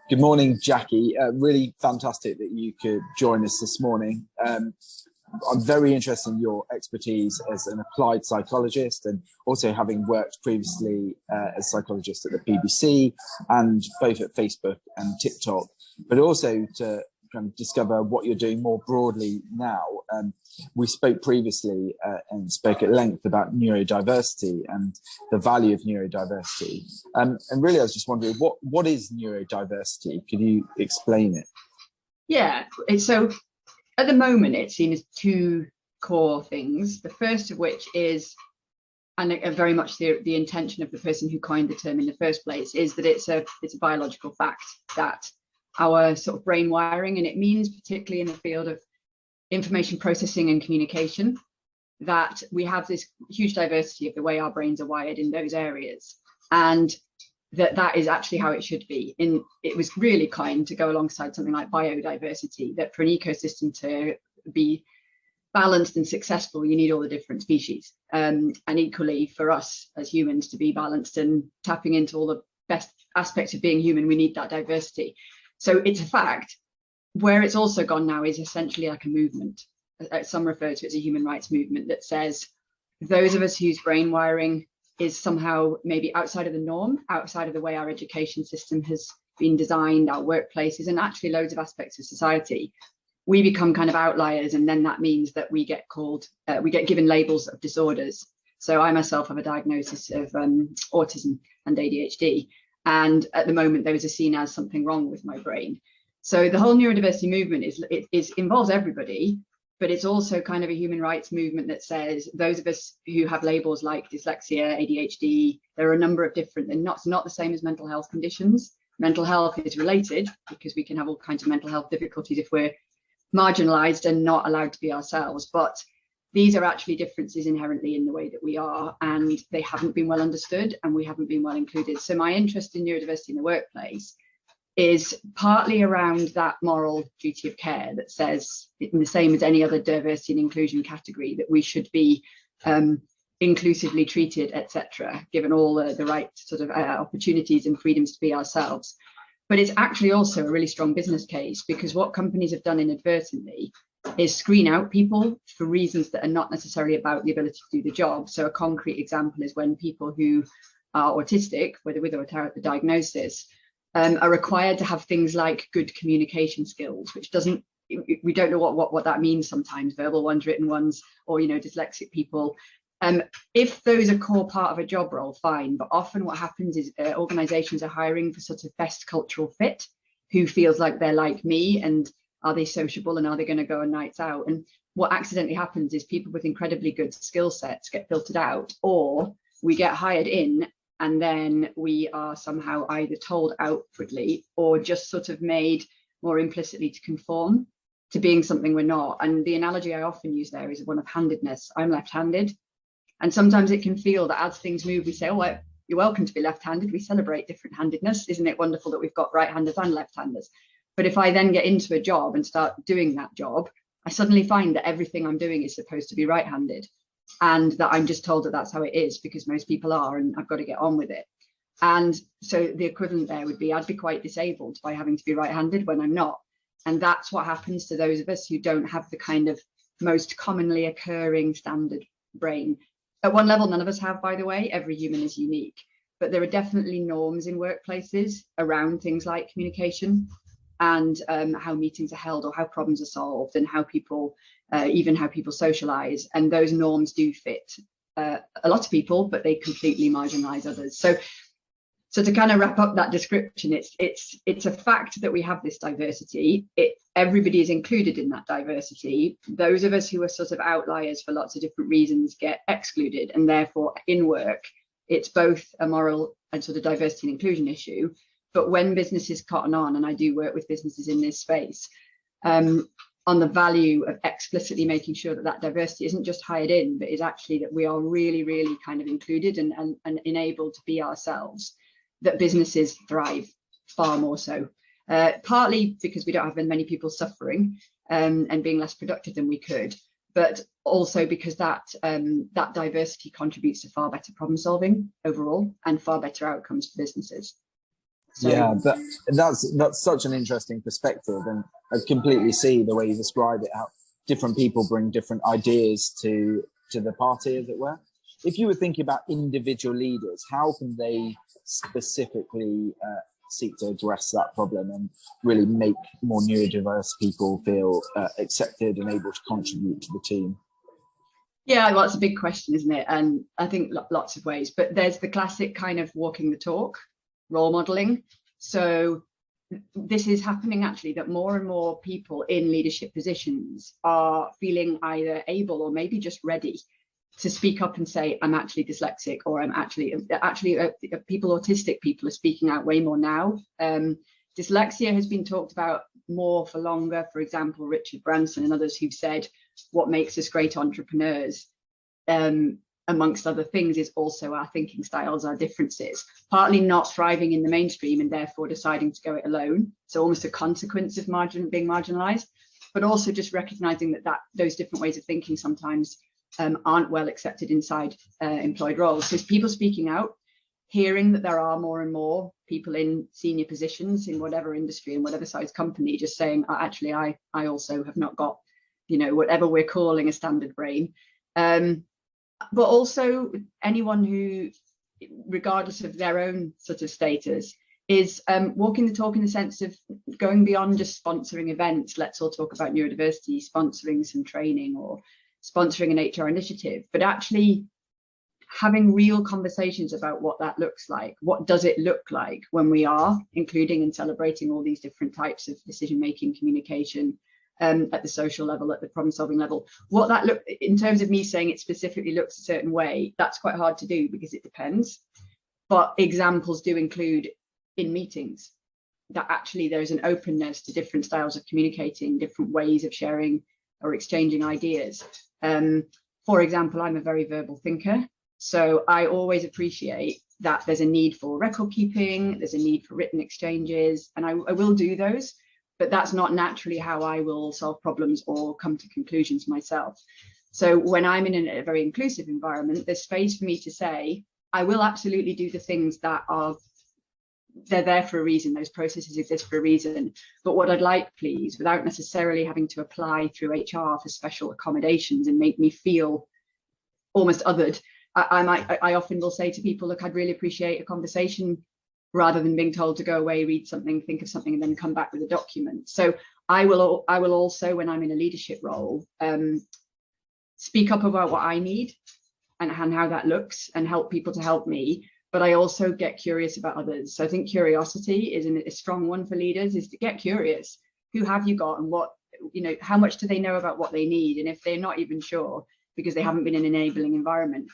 Good morning, Jacqui. Really fantastic that you could join us this morning. I'm very interested in your expertise as an applied psychologist and also having worked previously as a psychologist at the BBC and both at Facebook and TikTok, but also to kind of discover what you're doing more broadly now. We spoke previously and spoke at length about neurodiversity and the value of neurodiversity. And really, I was just wondering, what is neurodiversity? Could you explain it? Yeah, so at the moment, it's seen as two core things. The first of which is, and very much the intention of the person who coined the term in the first place, is that it's a biological fact that our sort of brain wiring, and it means particularly in the field of information processing and communication, that we have this huge diversity of the way our brains are wired in those areas, and that is actually how it should be. It was really kind to go alongside something like biodiversity, that for an ecosystem to be balanced and successful, you need all the different species, and equally for us as humans to be balanced and tapping into all the best aspects of being human, we need that diversity. So it's a fact. Where it's also gone now is essentially like a movement. Some refer to it as a human rights movement that says those of us whose brain wiring is somehow maybe outside of the norm, outside of the way our education system has been designed, our workplaces, and actually loads of aspects of society, we become kind of outliers, and then that means that we get given labels of disorders. So I myself have a diagnosis of autism and ADHD, and at the moment those are seen as something wrong with my brain. So the whole neurodiversity movement involves everybody, but it's also kind of a human rights movement that says those of us who have labels like dyslexia, ADHD, there are a number of different, and not the same as mental health conditions. Mental health is related because we can have all kinds of mental health difficulties if we're marginalized and not allowed to be ourselves. But these are actually differences inherently in the way that we are, and they haven't been well understood and we haven't been well included. So my interest in neurodiversity in the workplace is partly around that moral duty of care that says, in the same as any other diversity and inclusion category, that we should be inclusively treated, etc., given all the right sort of opportunities and freedoms to be ourselves. But it's actually also a really strong business case, because what companies have done inadvertently is screen out people for reasons that are not necessarily about the ability to do the job. So a concrete example is when people who are autistic, whether with or without the diagnosis, are required to have things like good communication skills, which we don't know what that means sometimes, verbal ones, written ones, or, dyslexic people. If those are core part of a job role, fine, but often what happens is organizations are hiring for sort of best cultural fit, who feels like they're like me, and are they sociable, and are they going to go on nights out? And what accidentally happens is people with incredibly good skill sets get filtered out, or we get hired in and then we are somehow either told outwardly or just sort of made more implicitly to conform to being something we're not. And the analogy I often use there is one of handedness. I'm left-handed, and sometimes it can feel that as things move, we say, oh, you're welcome to be left-handed. We celebrate different handedness. Isn't it wonderful that we've got right-handers and left-handers? But if I then get into a job and start doing that job, I suddenly find that everything I'm doing is supposed to be right-handed, and that I'm just told that that's how it is because most people are, and I've got to get on with it. And so the equivalent there would be I'd be quite disabled by having to be right-handed when I'm not. And that's what happens to those of us who don't have the kind of most commonly occurring standard brain. At one level, none of us have, by the way. Every human is unique, but there are definitely norms in workplaces around things like communication and how meetings are held, or how problems are solved, and how people even how people socialize. And those norms do fit a lot of people, but they completely marginalize others. So to kind of wrap up that description, it's a fact that we have this diversity. Everybody is included in that diversity. Those of us who are sort of outliers for lots of different reasons get excluded, and therefore in work it's both a moral and sort of diversity and inclusion issue. But when businesses cotton on, and I do work with businesses in this space, on the value of explicitly making sure that diversity isn't just hired in, but is actually that we are really, really kind of included and enabled to be ourselves, that businesses thrive far more so. Partly because we don't have as many people suffering and being less productive than we could, but also because that diversity contributes to far better problem solving overall and far better outcomes for businesses. So yeah, that's such an interesting perspective, and I completely see the way you describe it, how different people bring different ideas to the party, as it were. If you were thinking about individual leaders, how can they specifically seek to address that problem and really make more neurodiverse people feel accepted and able to contribute to the team? yeah, well, it's a big question, isn't it? And I think lots of ways, but there's the classic kind of walking the talk, role modeling. So this is happening actually, that more and more people in leadership positions are feeling either able or maybe just ready to speak up and say, I'm actually dyslexic, or I'm actually people, autistic people are speaking out way more now. Dyslexia has been talked about more for longer. For example, Richard Branson and others who've said what makes us great entrepreneurs, amongst other things, is also our thinking styles, our differences, partly not thriving in the mainstream and therefore deciding to go it alone. So almost a consequence of being marginalized, but also just recognizing that those different ways of thinking sometimes aren't well accepted inside employed roles. So people speaking out, hearing that there are more and more people in senior positions in whatever industry and whatever size company just saying, actually, I also have not got, whatever we're calling a standard brain. But also anyone who, regardless of their own sort of status, is walking the talk in the sense of going beyond just sponsoring events. Let's all talk about neurodiversity, sponsoring some training or sponsoring an HR initiative, but actually having real conversations about what that looks like. What does it look like when we are including and celebrating all these different types of decision-making, communication, at the social level, at the problem-solving level? What that look in terms of me saying it specifically looks a certain way, that's quite hard to do because it depends. But examples do include in meetings that actually there's an openness to different styles of communicating, different ways of sharing or exchanging ideas. For example, I'm a very verbal thinker, so I always appreciate that there's a need for record keeping, there's a need for written exchanges, and I will do those, but that's not naturally how I will solve problems or come to conclusions myself. So when I'm in a very inclusive environment, there's space for me to say, I will absolutely do the things that they're there for a reason, those processes exist for a reason. But what I'd like, please, without necessarily having to apply through HR for special accommodations and make me feel almost othered, I often will say to people, look, I'd really appreciate a conversation rather than being told to go away, read something, think of something, and then come back with a document. So I will also, when I'm in a leadership role, speak up about what I need and how that looks and help people to help me. But I also get curious about others. So I think curiosity is a strong one for leaders, is to get curious. Who have you got, and what, how much do they know about what they need? And if they're not even sure because they haven't been in an enabling environment,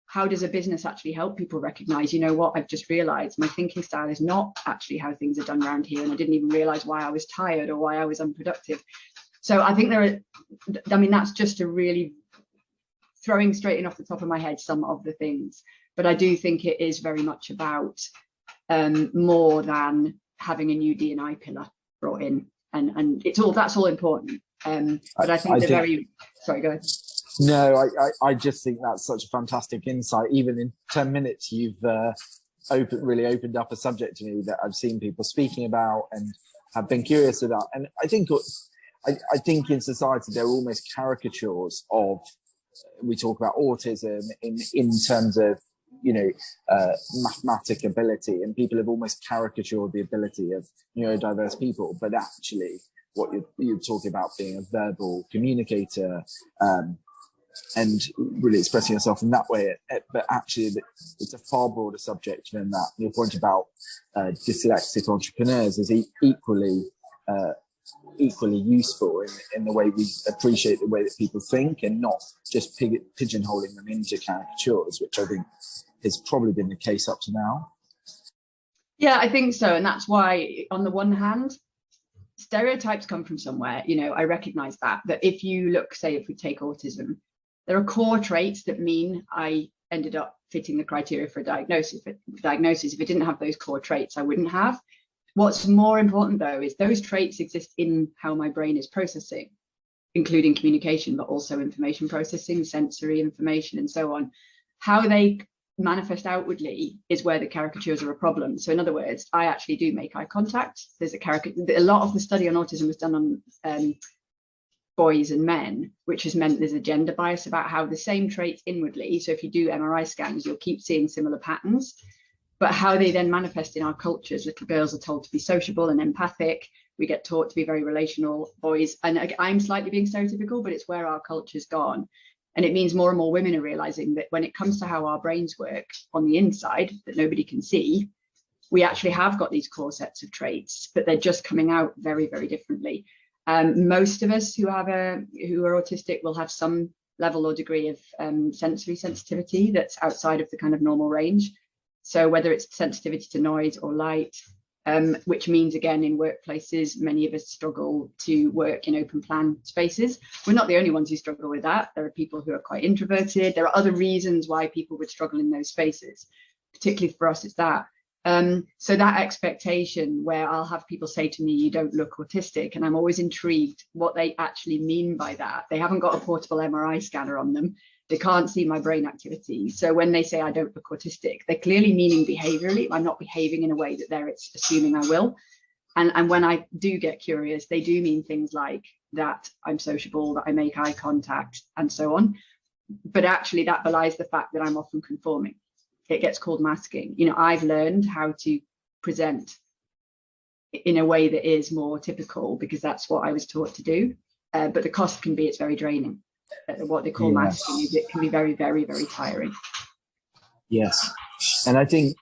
how does a business actually help people recognize, what, I've just realized my thinking style is not actually how things are done around here, and I didn't even realize why I was tired or why I was unproductive. So I think that's just a really throwing straight in off the top of my head some of the things. But I do think it is very much about more than having a new D&I pillar brought in, and that's all important. But I think sorry, go ahead. No, I just think that's such a fantastic insight. Even in 10 minutes, you've really opened up a subject to me that I've seen people speaking about and have been curious about. And I think in society there are almost caricatures of, we talk about autism in terms of mathematic ability, and people have almost caricatured the ability of neurodiverse people, but actually what you're talking about, being a verbal communicator and really expressing yourself in that way, but actually it's a far broader subject than that. Your point about dyslexic entrepreneurs is equally useful in the way we appreciate the way that people think, and not just pigeonholing them into caricatures, which I think has probably been the case up to now. Yeah, I think so. And that's why, on the one hand, stereotypes come from somewhere. I recognize that if you look, say, if we take autism, there are core traits that mean I ended up fitting the criteria for a diagnosis. If it didn't have those core traits, I wouldn't have. What's more important, though, is those traits exist in how my brain is processing, including communication, but also information processing, sensory information, and so on. How they manifest outwardly is where the caricatures are a problem. So in other words, I actually do make eye contact. There's a lot of the study on autism was done on boys and men, which has meant there's a gender bias about how the same traits inwardly. So if you do MRI scans, you'll keep seeing similar patterns, but how they then manifest in our cultures. Little girls are told to be sociable and empathic. We get taught to be very relational, boys. And I'm slightly being stereotypical, but it's where our culture's gone. And it means more and more women are realizing that when it comes to how our brains work on the inside that nobody can see, we actually have got these core sets of traits, but they're just coming out very, very differently. Most of us who are autistic will have some level or degree of sensory sensitivity that's outside of the kind of normal range. So whether it's sensitivity to noise or light, which means, again, in workplaces, many of us struggle to work in open plan spaces. We're not the only ones who struggle with that. There are people who are quite introverted. There are other reasons why people would struggle in those spaces. Particularly for us, it's that. So that expectation where I'll have people say to me, you don't look autistic, and I'm always intrigued what they actually mean by that. They haven't got a portable MRI scanner on them. They can't see my brain activity. So when they say I don't look autistic, they're clearly meaning behaviorally. I'm not behaving in a way that they're assuming I will. And when I do get curious, they do mean things like that I'm sociable, that I make eye contact, and so on. But actually that belies the fact that I'm often conforming. It gets called masking. You know, I've learned how to present in a way that is more typical because that's what I was taught to do. But the cost can be, it's very draining. What they call masking is it can be very, very, very tiring. Yes, and I think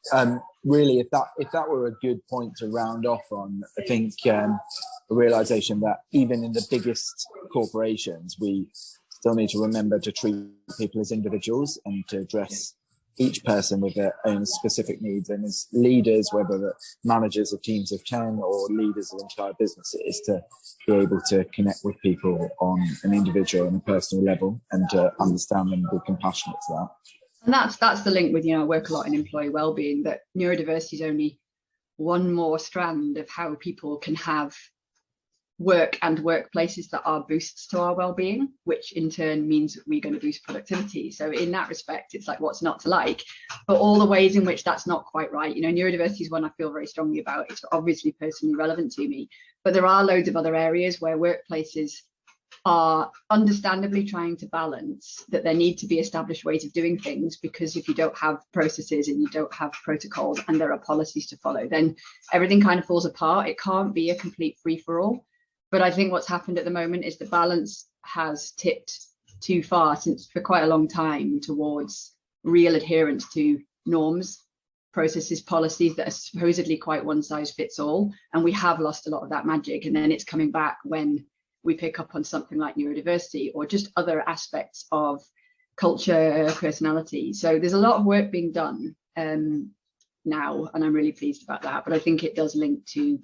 really, if that were a good point to round off on, I think a realization that even in the biggest corporations, we still need to remember to treat people as individuals and to address each person with their own specific needs. And as leaders, whether the managers of teams of 10 or leaders of entire businesses, to be able to connect with people on an individual and a personal level and to understand them and be compassionate to that. And that's the link with, you know, I work a lot in employee wellbeing, that neurodiversity is only one more strand of how people can have work and workplaces that are boosts to our well-being, which in turn means we're going to boost productivity. So in that respect, it's like, what's not to like? But all the ways in which that's not quite right, you know, neurodiversity is one I feel very strongly about. It's obviously personally relevant to me, but there are loads of other areas where workplaces are understandably trying to balance that there need to be established ways of doing things, because if you don't have processes and you don't have protocols and there are policies to follow, then everything kind of falls apart. It can't be a complete free-for-all. But I think what's happened at the moment is the balance has tipped too far for quite a long time towards real adherence to norms, processes, policies that are supposedly quite one size fits all. And we have lost a lot of that magic. And then it's coming back when we pick up on something like neurodiversity or just other aspects of culture, personality. So there's a lot of work being done now, and I'm really pleased about that. But I think it does link to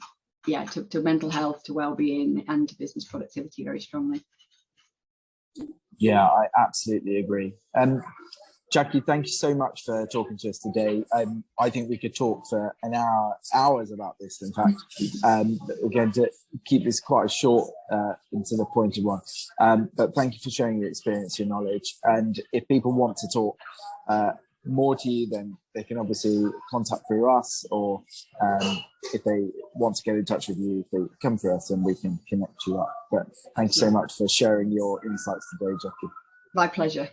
mental health, to well-being, and to business productivity very strongly. Yeah, I absolutely agree. Jacqui, thank you so much for talking to us today. I think we could talk for hours about this, in fact. Again, to keep this quite a short and to the pointed one. But thank you for sharing your experience, your knowledge. And if people want to talk more to you, then they can obviously contact through us, or if they want to get in touch with you, they come through us and we can connect you up. But thank you so much for sharing your insights today, Jacqui. My pleasure.